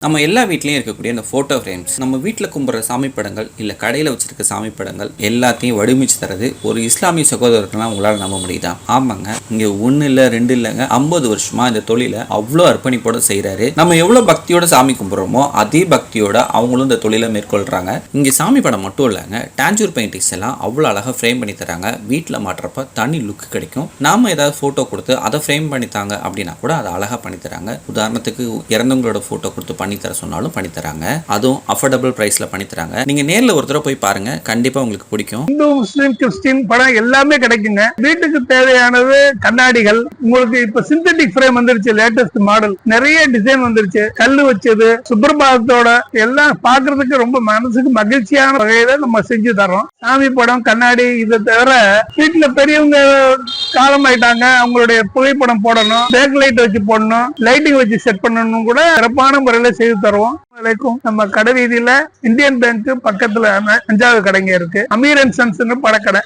நம்ம எல்லா வீட்லயும் இருக்கக்கூடிய இந்த போட்டோ ஃப்ரேம்ஸ், நம்ம வீட்டில் கும்பிட்ற சாமி படங்கள் இல்லை கடையில் வச்சிருக்க சாமி படங்கள் எல்லாத்தையும் வடிவமைச்சு தரது ஒரு இஸ்லாமிய சகோதரர்கள்லாம் உங்களால் நம்ப முடியுதா? ஆமாங்க, இங்கே ஒன்று இல்லை ரெண்டு இல்லைங்க, 50 வருஷமா இந்த தொழிலை அவ்வளோ அர்ப்பணிப்போட செய்கிறாரு. நம்ம எவ்வளோ பக்தியோட சாமி கும்பிட்றோமோ அதே பக்தியோட அவங்களும் இந்த தொழிலை மேற்கொள்கிறாங்க. இங்கே சாமி படம் மட்டும் இல்லைங்க, டான்ஜூர் பெயிண்டிங்ஸ் எல்லாம் அவ்வளோ அழகாக ஃப்ரேம் பண்ணி தராங்க. வீட்டில் மாட்டுறப்ப தனி லுக் கிடைக்கும். நாம ஏதாவது ஃபோட்டோ கொடுத்து அதை ஃப்ரேம் பண்ணித்தாங்க அப்படின்னா கூட அதை அழகாக பண்ணி தராங்க. உதாரணத்துக்கு இறந்தவங்களோட ஃபோட்டோ கொடுத்து பண்ணி தர சொன்னாலும் பண்ணி தராங்க. அதுவும் அஃபோர்டபிள் பிரைஸ்ல பண்ணி தராங்க. நீங்க நேர்ல ஒரு தடவை போய் பாருங்க, கண்டிப்பா உங்களுக்கு பிடிக்கும். இந்து, முஸ்லிம், கிறிஸ்டின் படம் எல்லாமே கிடைக்குங்க. வீட்டுக்கு தேவையானது கண்ணாடிகள், உங்களுக்கு இப்ப சிந்தட்டிக் ஃப்ரேம் வந்துருச்சு, லேட்டஸ்ட் மாடல், நிறைய டிசைன் வந்துருச்சு, கல்லு வச்சது, சுப்பிரபாதத்தோட எல்லாம் பாக்குறதுக்கு ரொம்ப மனசுக்கு மகிழ்ச்சியான வகையில நம்ம செஞ்சு தரோம். சாமி படம், கண்ணாடி, இதை தவிர வீட்டுல பெரியவங்க காலம் ஆயிட்டாங்க, அவங்களுடைய புகைப்படம் போடணும், பேக் லைட் வச்சு போடணும், லைட்டிங் வச்சு செட் பண்ணணும் கூட சிறப்பான முறையில செய்து தருவோம். நம்ம கடை வீதியில இந்தியன் பேங்க் பக்கத்துல 5வது கடைங்க இருக்கு. Ameer and sons படக்கடை.